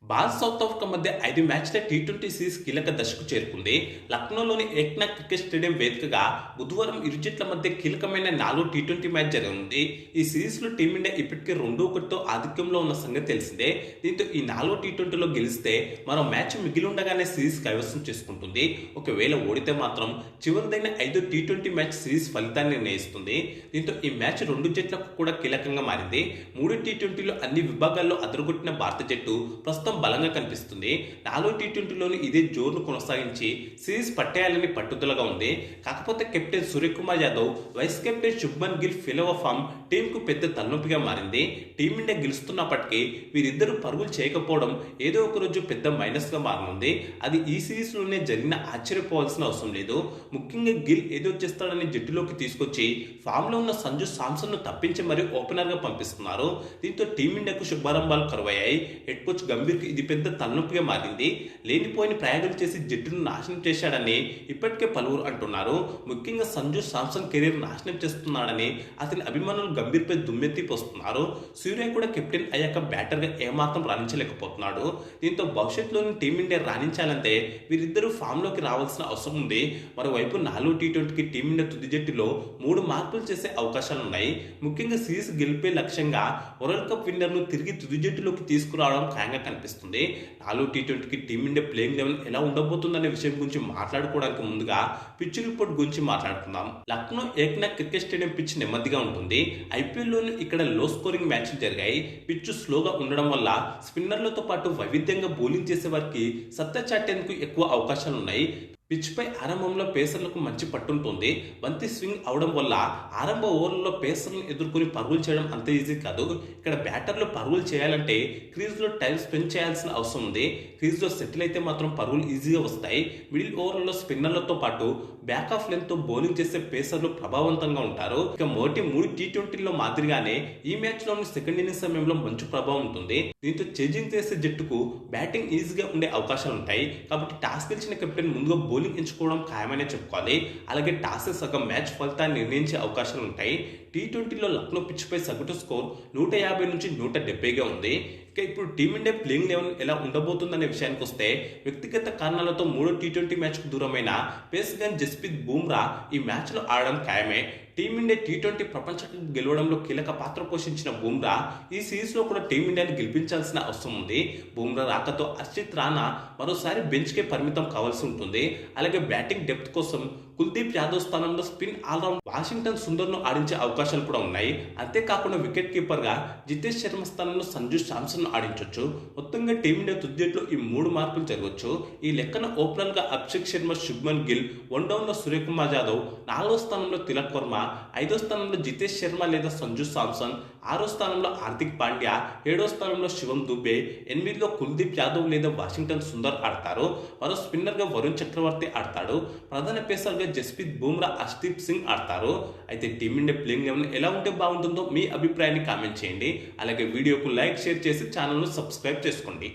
Bharat south Africa మధ్య 5 మ్యాచ్ల T20 series కీలక దశకు చేరుకుంది. లక్నోలోని ఏక్నాథ్ క్రికెట్ స్టేడియం వేదికగా బుధవారం ఇరు జట్ల మధ్య కీలకమైన 4 టీ20 మ్యాచ్ జరగనుంది. ఈ సిరీస్లో టీమిండియా ఇప్పటికే 2-1తో ఆధిక్యంలో ఉన్న సంగతి తెలిసిందే. దీంతో ఈ 4 టీ20లో గెలిస్తే మరో మ్యాచ్ మిగిలి ఉండగానే సిరీస్ కైవసం చేసుకుంటుంది. ఒకవేళ ఓడితే మాత్రం చివరిదైన 5 టీ20 మ్యాచ్ సిరీస్ ఫలితాన్ని నిర్ణయిస్తుంది. దీంతో ఈ మ్యాచ్ రెండు జట్లకు కూడా కీలకంగా మారింది. 3 టీ20లో అన్ని విభాగాల్లో అదరగొట్టిన భారత జట్టు ప్రస్తుతం బలంగా కనిపిస్తుంది. 4 టీ20లోని ఇదే జోరును కొనసాగించి సిరీస్ పట్టేయాలని పట్టుదలగా ఉంది. కాకపోతే captain Suryakumar Yadav, vice captain Shubman Gill fail of form టీంకు పెద్ద తలనొప్పిగా మారింది. టీమిండియా గెలుస్తున్నప్పటికీ వీరిద్దరూ పరుగులు చేయకపోవడం ఏదో ఒక రోజు పెద్ద మైనస్ గా మారనుంది. అది ఈ సిరీస్ లోనే జరిగిన ఆశ్చర్యపోవాల్సిన అవసరం లేదు. ముఖ్యంగా గిల్ ఏదో చేస్తాడని జట్టులోకి తీసుకొచ్చి ఫామ్ లో ఉన్న సంజు సామ్సన్ ను తప్పించి మరీ ఓపెనర్ గా పంపిస్తున్నారు. దీంతో టీమిండియాకు శుభారంభాలు కరువయ్యాయి. హెడ్ కోచ్ గంభీర్ ఇది పెద్ద తలనొప్పిగా మారింది. లేనిపోయిన ప్రయోగాలు చేసి జట్టును నాశనం చేశాడని ఇప్పటికే పలువురు అంటున్నారు. ముఖ్యంగా సంజు సామ్సన్ కెరీర్ నాశనం చేస్తున్నాడని అతని అభిమానులు గంభీర్పై దుమ్మెత్తి పోస్తున్నారు. సూర్య కూడా కెప్టెన్ అయ్యాక బ్యాటర్గా ఏమాత్రం రాణించలేకపోతున్నాడు. దీంతో భవిష్యత్తులోని టీమిండియా రాణించాలంటే వీరిద్దరూ ఫామ్లోకి రావాల్సిన అవసరం ఉంది. మరోవైపు 4 టీ20కి టీమిండియా తుది జట్టులో 3 మార్పులు చేసే అవకాశాలున్నాయి. ముఖ్యంగా సిరీస్ గెలిపే లక్ష్యంగా వరల్డ్ కప్ విన్నర్ను తిరిగి తుది జట్టులోకి తీసుకురావడం ఖాయంగా కనిపిస్తుంది. 4 టీ20కి టీమిండియా ప్లేయింగ్ లెవెల్ ఎలా ఉండబోతుందనే విషయం గురించి మాట్లాడుకోవడానికి ముందుగా పిచ్ రిపోర్ట్ గురించి మాట్లాడుకుందాం. Lucknow Eknath cricket stadium pitch నెమ్మదిగా ఉంటుంది. ఐపీఎల్లోనూ ఇక్కడ లో స్కోరింగ్ మ్యాచ్లు జరిగాయి. పిచ్ స్లోగా ఉండడం వల్ల స్పిన్నర్లతో పాటు వైవిధ్యంగా బౌలింగ్ చేసే వారికి సత్తా చాటేందుకు ఎక్కువ అవకాశాలున్నాయి. పిచ్ పై ఆరంభంలో పేసర్లకు మంచి పట్టుంటుంది. బంతి స్వింగ్ అవడం వల్ల ఆరంభ ఓవర్లలో పేసర్లను ఎదుర్కొని పరుగులు చేయడం అంత ఈజీ కాదు. ఇక్కడ బ్యాటర్లు పరుగులు చేయాలంటే క్రీజ్లో టైం స్పెండ్ చేయాల్సిన అవసరం ఉంది. క్రీజ్లో సెటిల్ అయితే మాత్రం పరుగులు ఈజీగా వస్తాయి. మిడిల్ ఓవర్లలో స్పిన్నర్లతో పాటు బ్యాక్ ఆఫ్ లెంత్ తో బౌలింగ్ చేసే పేసర్లు ప్రభావవంతంగా ఉంటారు. ఇక మొదటి 3 టీ20లో మాదిరిగానే ఈ మ్యాచ్ లోని సెకండ్ ఇన్నింగ్స్ సమయంలో మంచి ప్రభావం ఉంటుంది. దీంతో చేజింగ్ చేసే జట్టుకు బ్యాటింగ్ ఈజీగా ఉండే అవకాశాలు ఉంటాయి. కాబట్టి టాస్ గెలిచిన కెప్టెన్ ముందుగా బౌలింగ్ ఎంచుకోవడం ఖాయమనే చెప్పుకోవాలి. అలాగే టాస్ సగం మ్యాచ్ ఫలితాన్ని నిర్ణయించే అవకాశాలు ఉంటాయి. టీ20లో లక్నో పిచ్ పై సగటు స్కోర్ 150 నుంచి 170గా ఉంది. ఇక ఇప్పుడు టీమిండియా ప్లేయింగ్ లెవెల్ ఎలా ఉండబోతుందనే విషయానికి వస్తే వ్యక్తిగత కారణాలతో 3 టీ20 మ్యాచ్కు దూరమైన పేసర్ జస్ప్రీత్ బుమ్రా ఈ మ్యాచ్లో ఆడడం ఖాయమే. టీమిండియా టీ20 ప్రపంచ కప్ గెలవడంలో కీలక పాత్ర పోషించిన బుమ్రా ఈ సిరీస్లో కూడా టీమిండియాని గెలిపించాల్సిన అవసరం ఉంది. బుమ్రా రాకతో హర్షిత్ రాణా మరోసారి బెంచ్కే పరిమితం కావాల్సి ఉంటుంది. అలాగే బ్యాటింగ్ డెప్త్ కోసం కుల్దీప్ యాదవ్ స్థానంలో స్పిన్ ఆల్రౌండ్ వాషింగ్టన్ సుందర్ను ఆడించే అవకాశాలు కూడా ఉన్నాయి. అంతేకాకుండా వికెట్ కీపర్గా జితేష్ శర్మ స్థానంలో సంజు శాంసన్ ఆడించవచ్చు. మొత్తంగా టీమిండియా తుదిజట్లో ఈ 3 మార్పులు జరగవచ్చు. ఈ లెక్కన ఓపెనర్ గా అభిషేక్ శర్మ, శుభ్మన్ గిల్, 1 డౌన్లో సూర్యకుమార్ యాదవ్, 4వ స్థానంలో తిలక్ వర్మ, 5వ స్థానంలో జితేష్ శర్మ లేదా సంజు శాంసన్, 6వ స్థానంలో హార్దిక్ పాండ్యా, 7వ స్థానంలో శివం దుబే, 8లో కుల్దీప్ యాదవ్ లేదా వాషింగ్టన్ సుందర్ ఆడతారు. మరో స్పిన్నర్ గా వరుణ్ చక్రవర్తి ఆడతాడు. ప్రధాన పేసర్ గా జస్ప్రీత్ బుమ్రా, హర్షదీప్ సింగ్ ఆడతారు. అయితే టీమిండియా ప్లేయింగ్ లెవెల్ ఎలా ఉంటే బాగుంటుందో మీ అభిప్రాయాన్ని కామెంట్ చేయండి. అలాగే వీడియోకు లైక్, షేర్ చేసి ఛానల్ను సబ్స్క్రైబ్ చేసుకోండి.